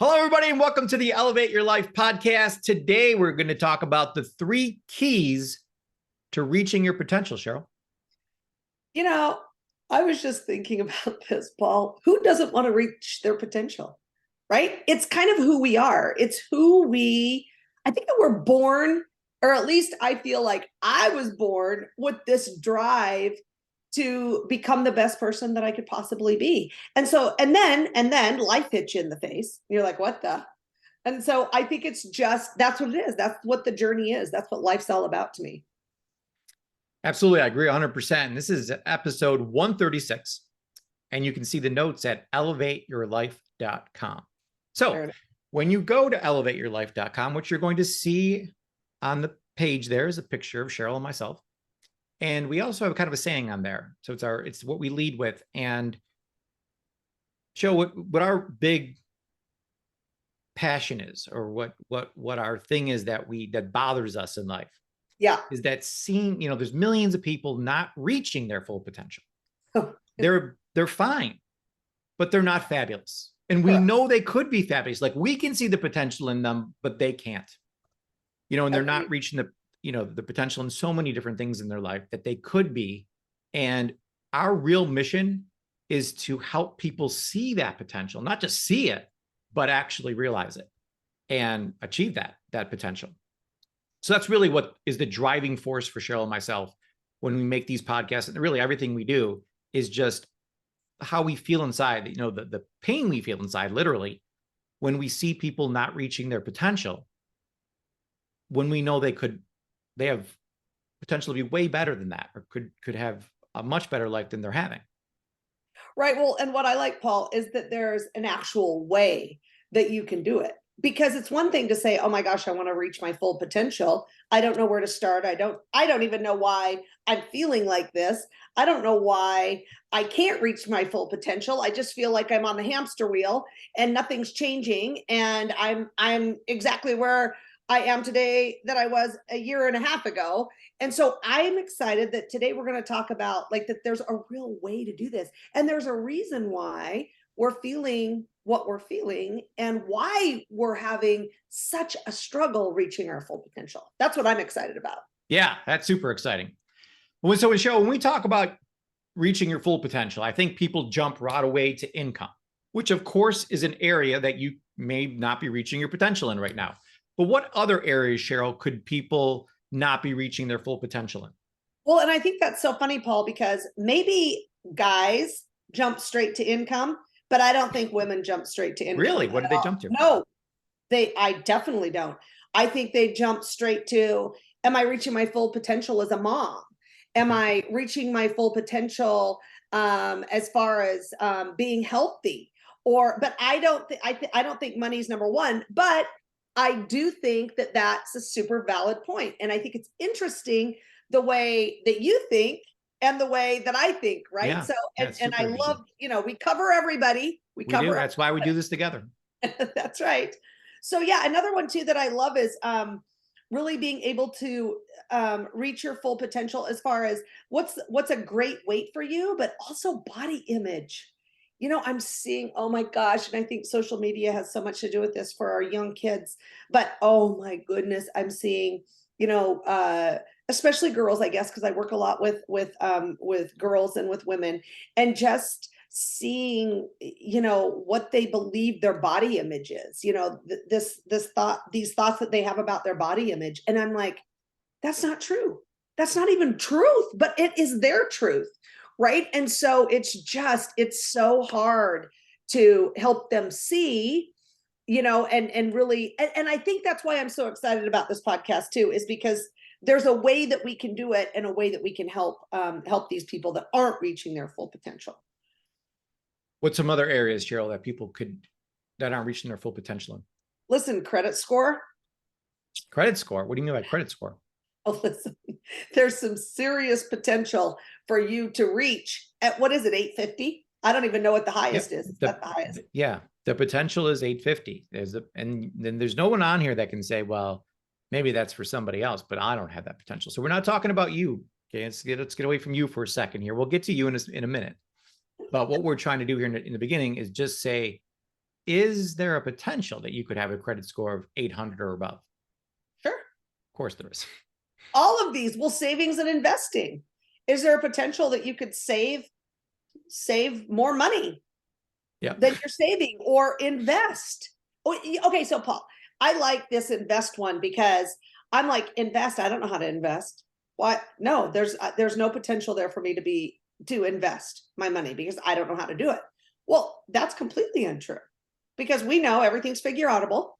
Hello, everybody, and welcome to the Elevate Your Life podcast. Today, we're going to talk about the 3 keys to reaching your potential, Cheryl. You know, I was just thinking about this, Paul. Who doesn't want to reach their potential, right? It's kind of who we are. I think that we're born, or at least I feel like I was born with this drive to become the best person that I could possibly be. And then life hits you in the face. You're like, what the? And so I think that's what it is. That's what the journey is. That's what life's all about to me. Absolutely. I agree 100%. This is episode 136, and you can see the notes at elevateyourlife.com. So when you go to elevateyourlife.com, what you're going to see on the page there is a picture of Cheryl and myself. And we also have kind of a saying on there. So it's what we lead with, and show what our big passion is, or what our thing is that bothers us in life. Yeah. Is that seeing, there's millions of people not reaching their full potential. They're fine, but they're not fabulous. And we know they could be fabulous. Like, we can see the potential in them, but they can't, and they're not reaching the potential in so many different things in their life that they could be. And our real mission is to help people see that potential, not just see it, but actually realize it and achieve that potential. So that's really what is the driving force for Cheryl and myself when we make these podcasts. And really everything we do is just how we feel inside, the pain we feel inside, literally, when we see people not reaching their potential, when we know they have potential to be way better than that, or could have a much better life than they're having. Right. Well, and what I like, Paul, is that there's an actual way that you can do it. Because it's one thing to say, oh my gosh, I want to reach my full potential. I don't know where to start. I don't even know why I'm feeling like this. I don't know why I can't reach my full potential. I just feel like I'm on the hamster wheel and nothing's changing. And I'm exactly where I am today that I was a year and a half ago. And so I'm excited that today we're going to talk about that there's a real way to do this. And there's a reason why we're feeling what we're feeling and why we're having such a struggle reaching our full potential. That's what I'm excited about. Yeah, that's super exciting. So when we talk about reaching your full potential, I think people jump right away to income, which of course is an area that you may not be reaching your potential in right now. But what other areas, Cheryl, could people not be reaching their full potential in? Well, and I think that's so funny, Paul, because maybe guys jump straight to income, but I don't think women jump straight to income. Really? What did they jump to? No, I definitely don't. I think they jump straight to, am I reaching my full potential as a mom? Am I reaching my full potential as far as being healthy? But I don't think money's number one, but I do think that that's a super valid point. And I think it's interesting the way that you think and the way that I think, right? Yeah, so, and I love, we cover everybody. We cover. That's why we do this together. That's right. So yeah, another one too that I love is really being able to reach your full potential as far as what's a great weight for you, but also body image. I'm seeing, oh my gosh, and I think social media has so much to do with this for our young kids, but oh my goodness, I'm seeing, especially girls, I guess, because I work a lot with girls and with women, and just seeing, what they believe their body image is, these thoughts that they have about their body image. And I'm like, that's not true. That's not even truth, but it is their truth. Right. And so it's so hard to help them see, and really, and I think that's why I'm so excited about this podcast too, is because there's a way that we can do it, and a way that we can help these people that aren't reaching their full potential. What's some other areas, Cheryl, that aren't reaching their full potential in? Listen, credit score. Credit score? What do you mean by credit score? Oh, listen, there's some serious potential for you to reach at, what is it, 850? I don't even know what the highest is. The highest. Yeah, the potential is 850. And then there's no one on here that can say, well, maybe that's for somebody else, but I don't have that potential. So we're not talking about you. Okay, let's get away from you for a second here. We'll get to you in a minute. But what we're trying to do here in the beginning is just say, is there a potential that you could have a credit score of 800 or above? Sure. Of course there is. All of these, well, savings and investing. Is there a potential that you could save more money Yeah. than you're saving, or invest? Okay, so Paul, I like this invest one because I'm like, invest, I don't know how to invest. Why? No, there's no potential there for me to invest my money because I don't know how to do it. Well, that's completely untrue, because we know everything's figure outable.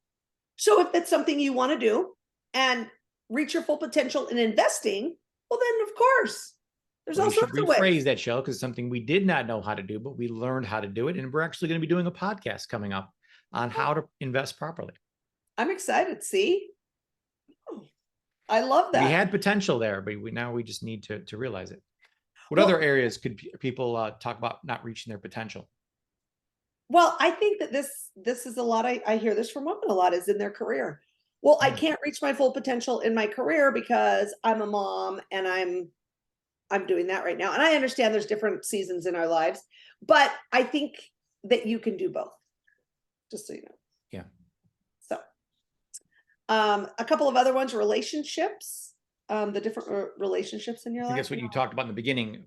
So if that's something you want to do and reach your full potential in investing, well, then of course, there's Well, all you should sorts of ways. rephrase that, show, because something we did not know how to do, but we learned how to do it. And we're actually going to be doing a podcast coming up on how to invest properly. I'm excited. See, oh, I love that. We had potential there, but now we just need to realize it. What Well, other areas could people talk about not reaching their potential? Well, I think that this is a lot. I hear this from women a lot, is in their career. Well, I can't reach my full potential in my career because I'm a mom and I'm doing that right now. And I understand there's different seasons in our lives, but I think that you can do both. Just so you know. Yeah. So, a couple of other ones: relationships, the different relationships in your I life. think that's what you talked about in the beginning,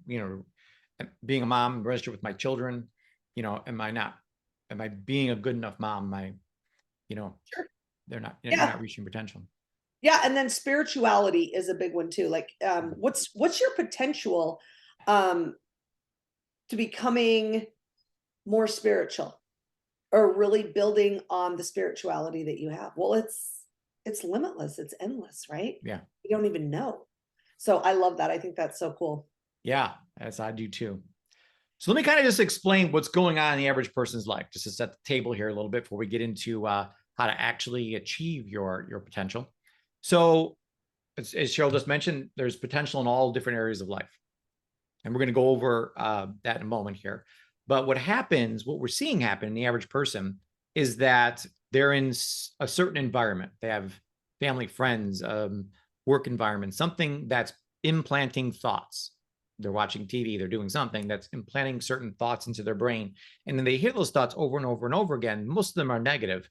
being a mom, registered with my children, am I being a good enough mom? Sure. You're Yeah. not reaching potential. Yeah, and then spirituality is a big one too. Like, what's your potential to becoming more spiritual, or really building on the spirituality that you have? Well, it's limitless, it's endless, right? Yeah. You don't even know. So I love that. I think that's so cool. Yeah, as I do too. So let me kind of just explain what's going on in the average person's life, just to set the table here a little bit before we get into how to actually achieve your potential. So as Cheryl just mentioned, there's potential in all different areas of life. And we're going to go over that in a moment here. But what we're seeing happen in the average person is that they're in a certain environment. They have family, friends, work environment, something that's implanting thoughts. They're watching TV, they're doing something that's implanting certain thoughts into their brain. And then they hear those thoughts over and over and over again. Most of them are negative,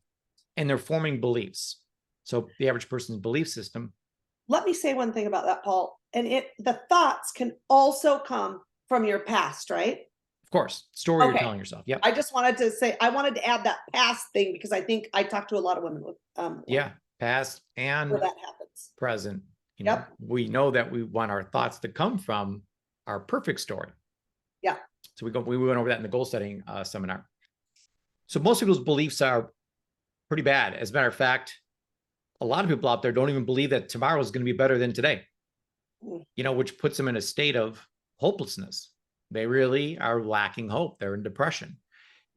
and they're forming beliefs. So the average person's belief system. Let me say one thing about that, Paul. And the thoughts can also come from your past, right? Of course, story you're Okay. telling yourself. Yep. I just wanted to say, I wanted to add that past thing because I think I talk to a lot of women with Yeah, past and where that happens. present. Yep. We know that we want our thoughts to come from our perfect story. Yeah. So we went over that in the goal setting seminar. So most people's beliefs are pretty bad. As a matter of fact, a lot of people out there don't even believe that tomorrow is going to be better than today, which puts them in a state of hopelessness. They really are lacking hope. They're in depression.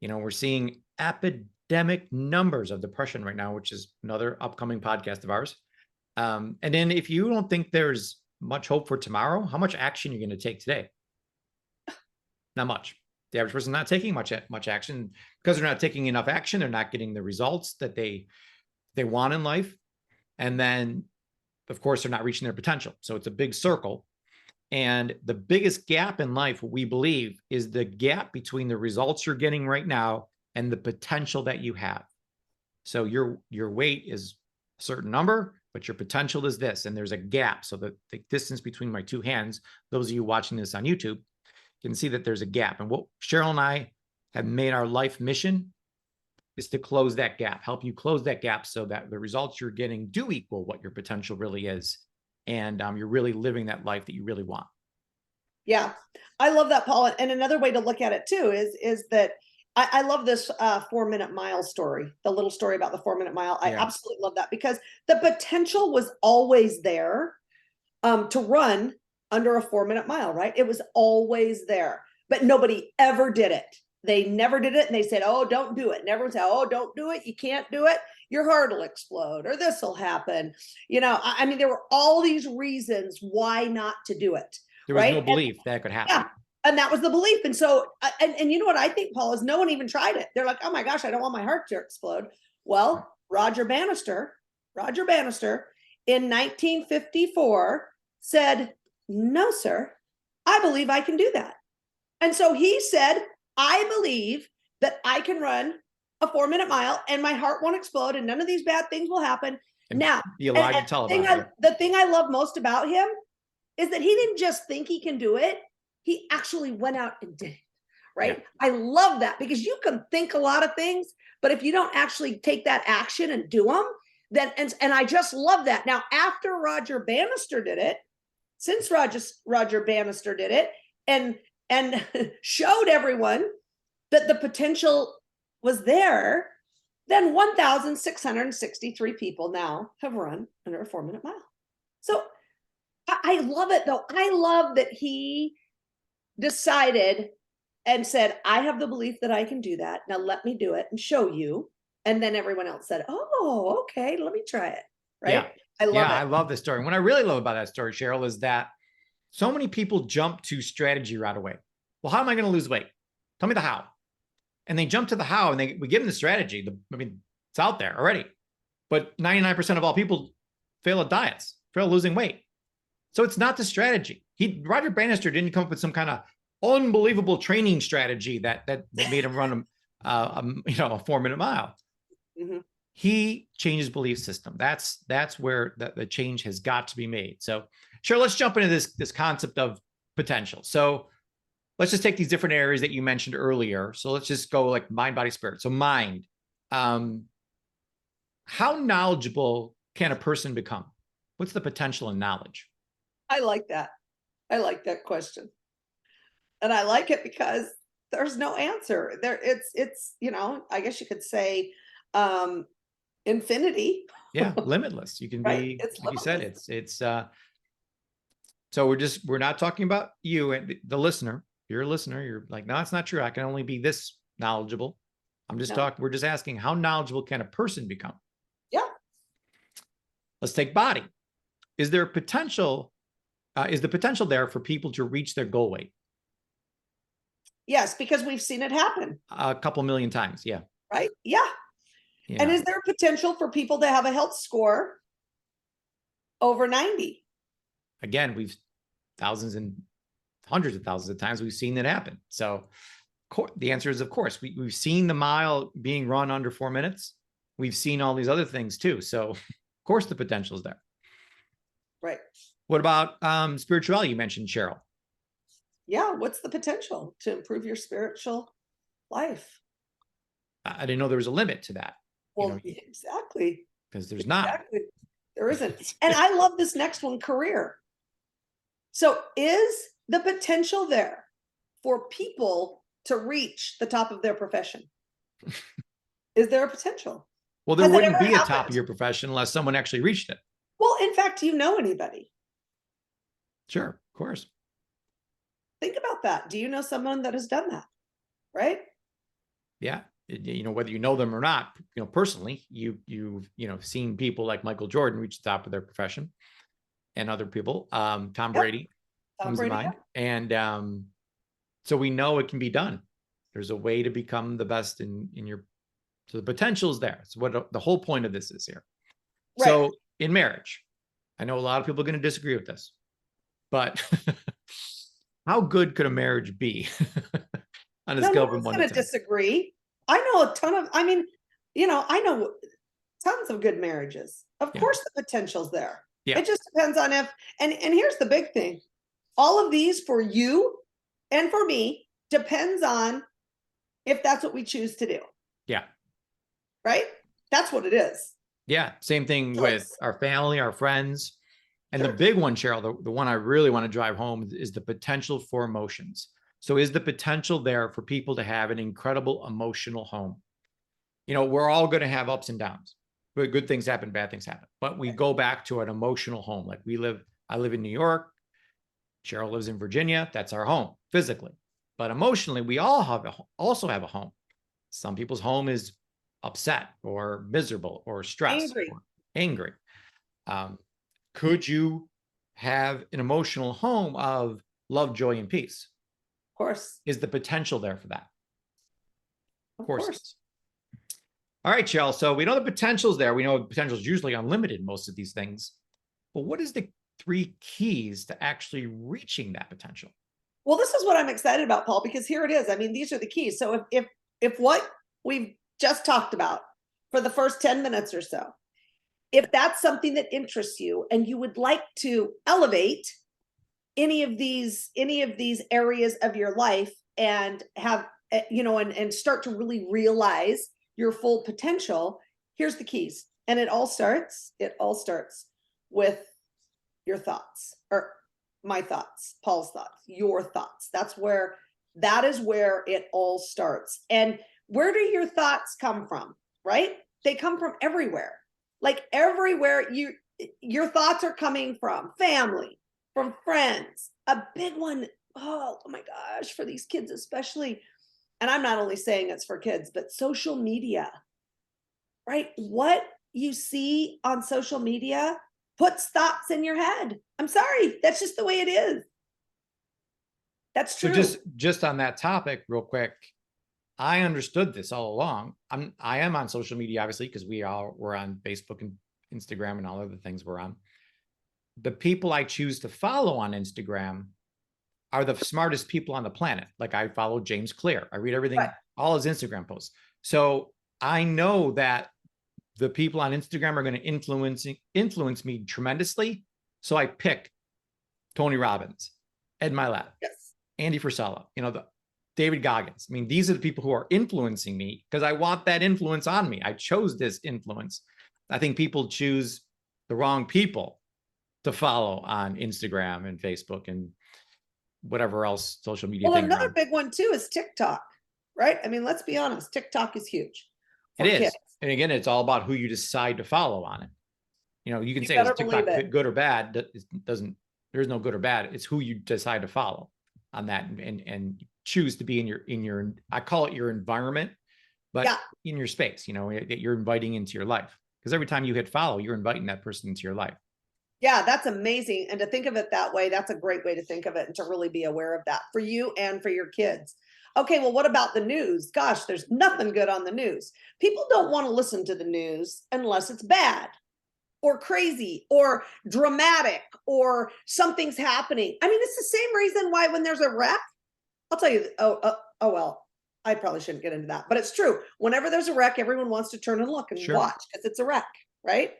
We're seeing epidemic numbers of depression right now, which is another upcoming podcast of ours. And then if you don't think there's much hope for tomorrow, how much action are you going to take today? Not much. The average person not taking much action because they're not taking enough action. They're not getting the results that they want in life. And then, of course, they're not reaching their potential. So it's a big circle. And the biggest gap in life, we believe, is the gap between the results you're getting right now and the potential that you have. So your weight is a certain number, but your potential is this. And there's a gap. So the distance between my two hands, those of you watching this on YouTube can see that there's a gap. And what Cheryl and I have made our life mission is to close that gap, help you close that gap so that the results you're getting do equal what your potential really is. And you're really living that life that you really want. Yeah. I love that, Paul. And another way to look at it too is that I love this 4-minute mile story, the little story about the 4-minute mile. I absolutely love that because the potential was always there to run under a 4-minute mile, right? It was always there, but nobody ever did it. They never did it. And they said, oh, don't do it. And everyone said, oh, don't do it. You can't do it. Your heart will explode or this will happen. I mean, there were all these reasons why not to do it. There was no belief that could happen. Yeah. And that was the belief. And so, and you know what I think, Paul, is no one even tried it. They're like, oh my gosh, I don't want my heart to explode. Well, Roger Bannister in 1954 said, no, sir, I believe I can do that. And so he said, I believe that I can run a 4-minute mile and my heart won't explode and none of these bad things will happen. And Now, be alive to tell about it. the thing I love most about him is that he didn't just think he can do it. He actually went out and did it. Right. Yeah. I love that because you can think a lot of things, but if you don't actually take that action and do them, then, and I just love that. Now, after Roger Bannister did it, since Roger Bannister did it and showed everyone that the potential was there, then 1,663 people now have run under a 4-minute mile. So I love it though. I love that he decided and said, I have the belief that I can do that. Now let me do it and show you. And then everyone else said, oh, okay, let me try it. Right. Yeah. I love it. I love this story. What I really love about that story, Cheryl, is that so many people jump to strategy right away. Well, how am I going to lose weight? Tell me the how. And they jump to the how and we give them the strategy. It's out there already. But 99% of all people fail at diets, fail at losing weight. So it's not the strategy. Roger Bannister didn't come up with some kind of unbelievable training strategy that made him run a 4-minute mile. Mm-hmm. He changed his belief system. That's where the change has got to be made. So sure, let's jump into this concept of potential. So let's just take these different areas that you mentioned earlier. So let's just go like mind, body, spirit. So mind, how knowledgeable can a person become? What's the potential in knowledge? I like that. I like that question. And I like it because there's no answer there. It's, I guess you could say, infinity. Yeah. Limitless. You can Right? be, It's like you said, limitless. so we're not talking about you and the listener. You're a listener. You're like, no, it's not true. I can only be this knowledgeable. We're just asking, how knowledgeable can a person become? Yeah. Let's take body. Is there potential? Is the potential there for people to reach their goal weight? Yes, because we've seen it happen. A couple million times. Yeah. Right. Yeah. And is there potential for people to have a health score over 90? Again, we've thousands and hundreds of thousands of times we've seen it happen. So the answer is, of course, we've seen the mile being run under 4 minutes. We've seen all these other things too. So of course the potential is there. Right. What about spirituality? You mentioned, Cheryl. Yeah. What's the potential to improve your spiritual life? I didn't know there was a limit to that. Well, exactly. Because there's not. There isn't. And I love this next one, career. So is the potential there for people to reach the top of their profession? Is there a potential? Well, there wouldn't be a top of your profession unless someone actually reached it. Well, in fact, do you know anybody? Sure, of course. Think about that. Do you know someone that has done that? Right? Yeah. Whether you know them or not, personally, you've seen people like Michael Jordan reach the top of their profession, and other people, Tom Brady comes to mind. And so we know it can be done. There's a way to become the best in your, so the potential is there. So what the whole point of this is here. Right. So in marriage, I know a lot of people are going to disagree with this, but how good could a marriage be on a scale from 1 to 10? Disagree. I know a ton of, I know tons of good marriages. Of course, the potential's there. Yeah. It just depends on if, and here's the big thing. All of these for you and for me depends on if that's what we choose to do. Yeah. Right? That's what it is. Yeah. Same thing with our family, our friends. And the big one, Cheryl, the one I really want to drive home is the potential for emotions. So is the potential there for people to have an incredible emotional home? We're all going to have ups and downs. Good things happen, bad things happen. But we go back to an emotional home. Like I live in New York. Cheryl lives in Virginia. That's our home physically. But emotionally, we all also have a home. Some people's home is upset or miserable or stressed or angry. Could you have an emotional home of love, joy, and peace? Of course. Is the potential there for that? Of course. All right, Cheryl. So we know the potential is there. We know the potential is usually unlimited, most of these things. But what is the 3 keys to actually reaching that potential? Well, this is what I'm excited about, Paul, because here it is. I mean, these are the keys. So if what we've just talked about for the first 10 minutes or so, if that's something that interests you and you would like to elevate any of these areas of your life and have and start to really realize your full potential, here's the keys. And it all starts with your thoughts, or my thoughts, Paul's thoughts, your thoughts. That is where it all starts. And where do your thoughts come from? Right? They come from everywhere. Like everywhere, your thoughts are coming from family, from friends. A big one, oh my gosh, for these kids especially. And I'm not only saying it's for kids, but social media, right? What you see on social media puts thoughts in your head. I'm sorry, that's just the way it is. That's true. So just on that topic real quick, I understood this all along. I am on social media, obviously, because we're on Facebook and Instagram and all other things we're on. The people I choose to follow on Instagram are the smartest people on the planet. Like I follow James Clear. I read everything, right, all his Instagram posts. So I know that the people on Instagram are going to influence me tremendously. So I pick Tony Robbins, Ed Milet, yes, Andy Frisella, David Goggins. I mean, these are the people who are influencing me because I want that influence on me. I chose this influence. I think people choose the wrong people to follow on Instagram and Facebook and whatever else social media. Well, another big one too is TikTok, right? I mean, let's be honest, TikTok is huge. It is. And again, it's all about who you decide to follow on it. You can say, is TikTok good or bad? There's no good or bad. It's who you decide to follow on that and choose to be in your, I call it your environment, but in your space, that you're inviting into your life. Because every time you hit follow, you're inviting that person into your life. Yeah, that's amazing. And to think of it that way, that's a great way to think of it and to really be aware of that for you and for your kids. Okay, well, what about the news? Gosh, there's nothing good on the news. People don't want to listen to the news unless it's bad or crazy or dramatic or something's happening. I mean, it's the same reason why when there's a wreck, I'll tell you, well, I probably shouldn't get into that, but it's true. Whenever there's a wreck, everyone wants to turn and look and watch because it's a wreck, right?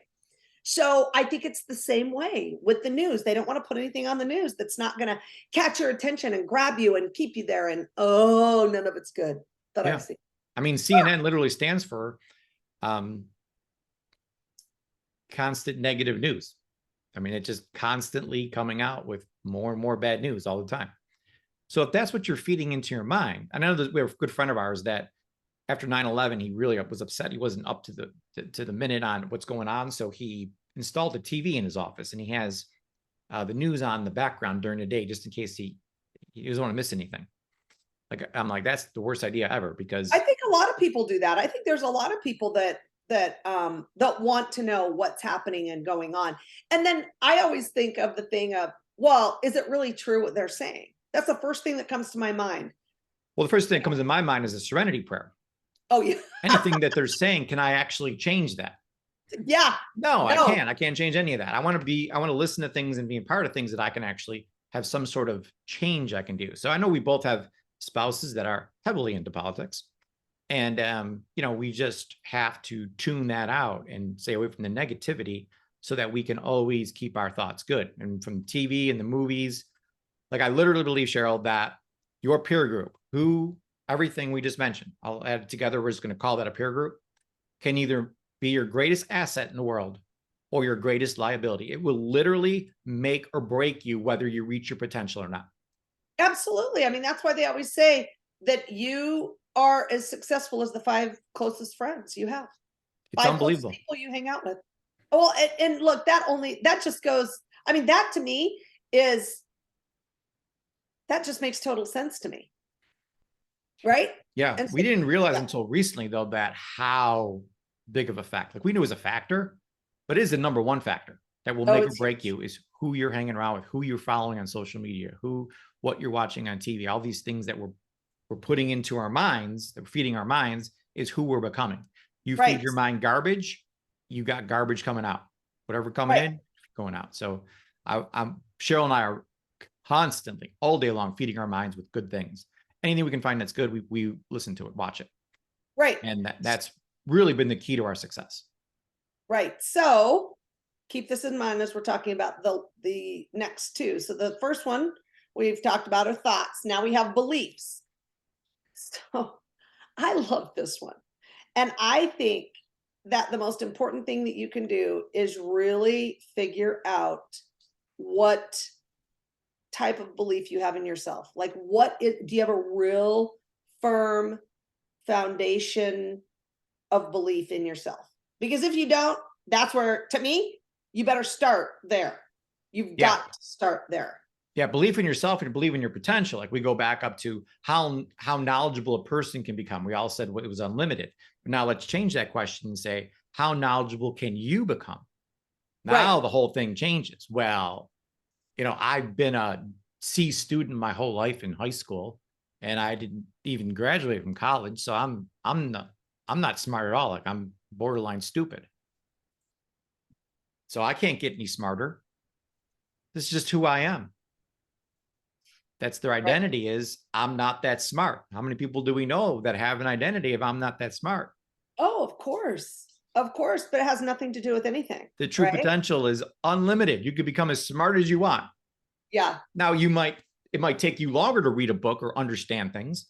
So I think it's the same way with the news. They don't want to put anything on the news that's not going to catch your attention and grab you and keep you there. And none of it's good that I see. I mean, CNN literally stands for constant negative news. I mean, it's just constantly coming out with more and more bad news all the time. So if that's what you're feeding into your mind, I know that we have a good friend of ours that after 9/11, he really was upset. He wasn't up to the minute on what's going on. So he installed a TV in his office and he has the news on the background during the day, just in case he doesn't want to miss anything. I'm like, that's the worst idea ever, because I think a lot of people do that. I think there's a lot of people that want to know what's happening and going on. And then I always think of the thing of, well, is it really true what they're saying? That's the first thing that comes to my mind. Well, the first thing that comes to my mind is a serenity prayer. Oh, yeah. Anything that they're saying, can I actually change that? Yeah. No, I can't change any of that. I want to listen to things and be a part of things that I can actually have some sort of change I can do. So I know we both have spouses that are heavily into politics. And, we just have to tune that out and stay away from the negativity so that we can always keep our thoughts good. And from TV and the movies, like I literally believe, Cheryl, that your peer group, everything we just mentioned, I'll add it together. We're just going to call that a peer group, can either be your greatest asset in the world or your greatest liability. It will literally make or break you whether you reach your potential or not. Absolutely. I mean, that's why they always say that you are as successful as the 5 closest friends you have. It's unbelievable. People you hang out with. Well, and look, that just goes, I mean, that to me that just makes total sense to me. Right? Yeah. And we didn't realize until recently, though, that how big of a factor, like we knew it was a factor, but it is the number one factor that will make or break you is who you're hanging around with, who you're following on social media, what you're watching on TV, all these things that we're putting into our minds, that we're feeding our minds is who we're becoming. You feed your mind garbage, you got garbage coming out, whatever coming in, going out. So Cheryl and I are constantly all day long feeding our minds with good things. Anything we can find that's good, we listen to it, watch it. Right. And that's really been the key to our success. Right. So keep this in mind as we're talking about the next two. So the first one we've talked about are thoughts. Now we have beliefs. So I love this one. And I think that the most important thing that you can do is really figure out what type of belief you have in yourself. Like, do you have a real firm foundation of belief in yourself? Because if you don't, that's where, to me, you better start there. You've got to start there. Yeah, belief in yourself and believe in your potential. Like we go back up to how knowledgeable a person can become. We all said it was unlimited. But now let's change that question and say, how knowledgeable can you become? Now the whole thing changes. Well, I've been a C student my whole life in high school, and I didn't even graduate from college. So I'm not smart at all. Like I'm borderline stupid. So I can't get any smarter. This is just who I am. That's their identity is I'm not that smart. How many people do we know that have an identity of I'm not that smart? Oh, of course. Of course, but it has nothing to do with anything. The true potential is unlimited. You could become as smart as you want. Yeah. Now it might take you longer to read a book or understand things.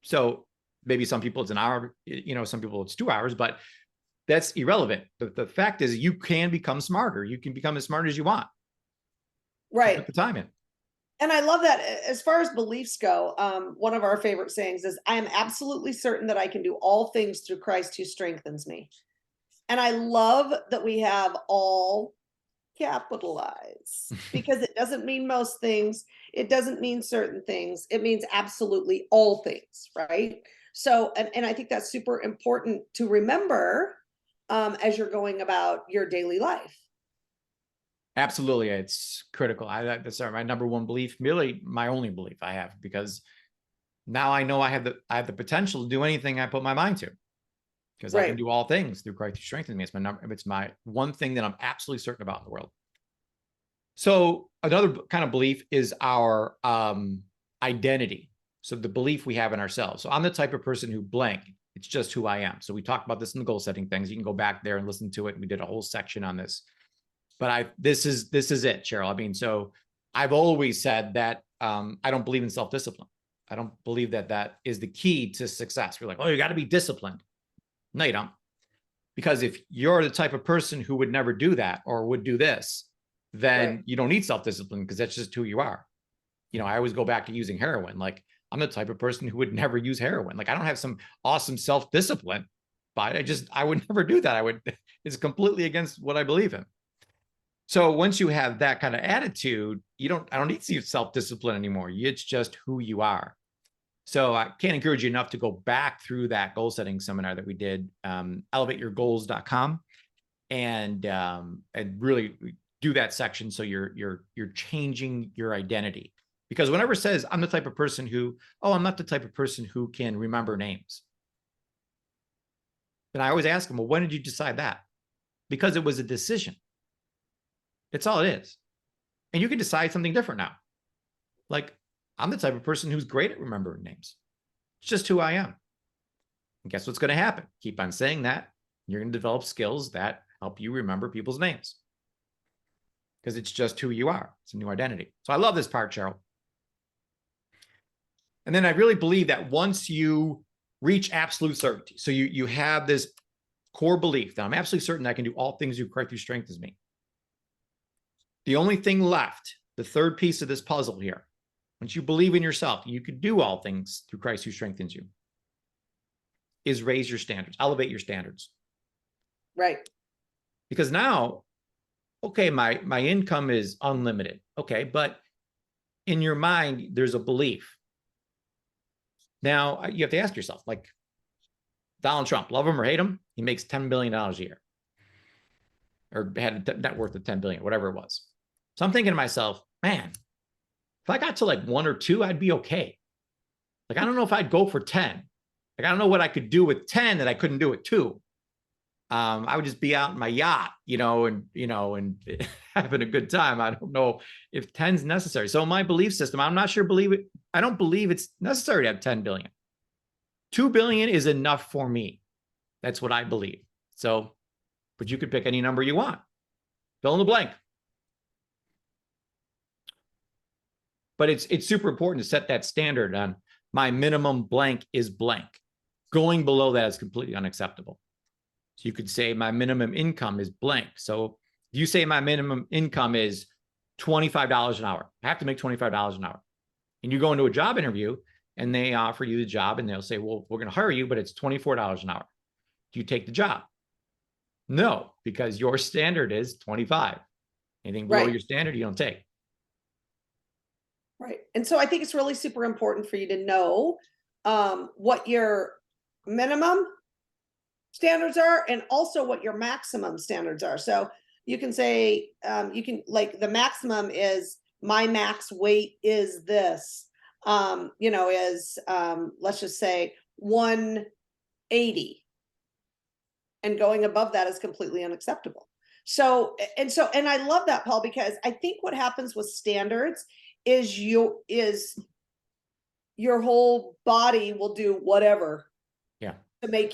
So maybe some people it's an hour, some people it's 2 hours, but that's irrelevant. The fact is you can become smarter. You can become as smart as you want. Right. Put the time in. And I love that. As far as beliefs go, one of our favorite sayings is, I am absolutely certain that I can do all things through Christ who strengthens me. And I love that we have all capitalized, because it doesn't mean most things. It doesn't mean certain things. It means absolutely all things, right? So, and I think that's super important to remember as you're going about your daily life. Absolutely. It's critical. That's my number one belief, really my only belief I have, because now I know I have the potential to do anything I put my mind to, because I can do all things through Christ who strengthens me. It's my one thing that I'm absolutely certain about in the world. So another kind of belief is our identity. So the belief we have in ourselves. So I'm the type of person who blank. It's just who I am. So we talked about this in the goal setting things. You can go back there and listen to it. We did a whole section on this. But this is it, Cheryl. I mean, so I've always said that I don't believe in self-discipline. I don't believe that is the key to success. We're like, oh, you got to be disciplined. No, you don't. Because if you're the type of person who would never do that or would do this, then you don't need self-discipline, because that's just who you are. I always go back to using heroin. Like I'm the type of person who would never use heroin. Like I don't have some awesome self-discipline, but I would never do that. It's completely against what I believe in. So once you have that kind of attitude, I don't need to use self-discipline anymore. It's just who you are. So I can't encourage you enough to go back through that goal setting seminar that we did, elevateyourgoals.com, and really do that section. So you're changing your identity, because whenever it says I'm the type of person who, I'm not the type of person who can remember names. And I always ask them, well, when did you decide that? Because it was a decision. It's all it is. And you can decide something different now. Like I'm the type of person who's great at remembering names. It's just who I am. And guess what's going to happen? Keep on saying that. You're going to develop skills that help you remember people's names, because it's just who you are. It's a new identity. So I love this part, Cheryl. And then I really believe that once you reach absolute certainty, so you have this core belief that I'm absolutely certain that I can do all things through Christ who strengthens me. The only thing left, the third piece of this puzzle here, once you believe in yourself, you can do all things through Christ who strengthens you, is raise your standards, elevate your standards. Right. Because now, okay, my income is unlimited. Okay, but in your mind, there's a belief. Now you have to ask yourself, like Donald Trump, love him or hate him, he makes $10 billion a year, or had a net worth of 10 billion, whatever it was. So I'm thinking to myself, man, if I got to like 1 or 2, I'd be okay. Like, I don't know if I'd go for 10. Like, I don't know what I could do with 10 that I couldn't do with 2. I would just be out in my yacht, and having a good time. I don't know if 10's necessary. So my belief system, I'm not sure I don't believe it's necessary to have 10 billion. 2 billion is enough for me. That's what I believe. So, but you could pick any number you want. Fill in the blank. But it's super important to set that standard on my minimum blank is blank. Going below that is completely unacceptable. So you could say my minimum income is blank. So if you say my minimum income is $25 an hour, I have to make $25 an hour. And you go into a job interview and they offer you the job and they'll say, well, we're going to hire you, but it's $24 an hour. Do you take the job? No, because your standard is 25. Anything below your standard, you don't take. Right. And so I think it's really super important for you to know what your minimum standards are and also what your maximum standards are. So you can say, you can like the maximum is my max weight is this, is let's just say 180. And going above that is completely unacceptable. So, and I love that, Paul, because I think what happens with standards is your whole body will do whatever to make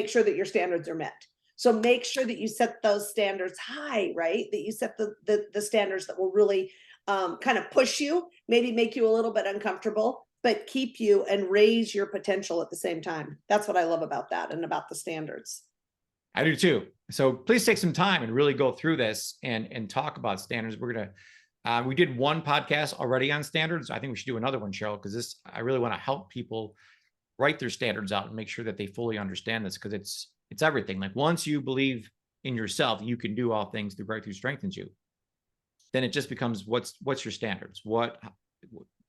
sure that your standards are met. So make sure that you set those standards high, right? That you set the standards that will really kind of push you, maybe make you a little bit uncomfortable, but keep you and raise your potential at the same time. That's what I love about that and about the standards. I do too. So please take some time and really go through this and talk about standards. We're going to, we did one podcast already on standards. I think we should do another one, Cheryl, because I really want to help people write their standards out and make sure that they fully understand this, because it's everything. Like once you believe in yourself, you can do all things through Breakthrough strengthens you. Then it just becomes what's your standards? What,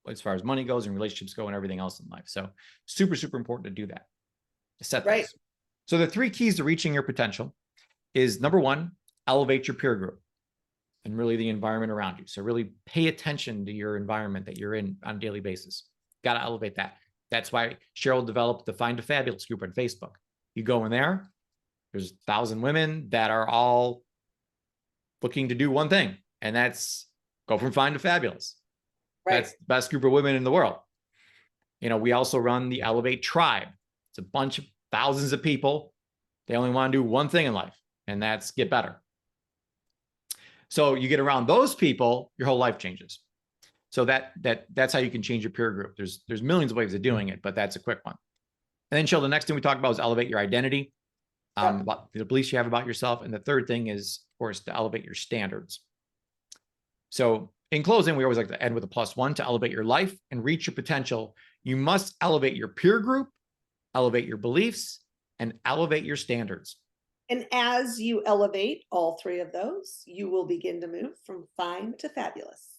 as far as money goes and relationships go and everything else in life. So super, super important to do that. To set those. So the 3 keys to reaching your potential is number 1, elevate your peer group and really the environment around you. So really pay attention to your environment that you're in on a daily basis. Got to elevate that. That's why Cheryl developed the Find a Fabulous group on Facebook. You go in there, there's 1,000 women that are all looking to do one thing, and that's go from Find to Fabulous. That's the best group of women in the world. We also run the Elevate Tribe. It's a bunch of thousands of people. They only want to do one thing in life, and that's get better. So you get around those people, your whole life changes. So that's how you can change your peer group. There's millions of ways of doing it, but that's a quick one. And then, Cheryl, the next thing we talk about is elevate your identity, about the beliefs you have about yourself. And the third thing is, of course, to elevate your standards. So in closing, we always like to end with a +1 to elevate your life and reach your potential. You must elevate your peer group, elevate your beliefs, and elevate your standards. And as you elevate all 3 of those, you will begin to move from fine to fabulous.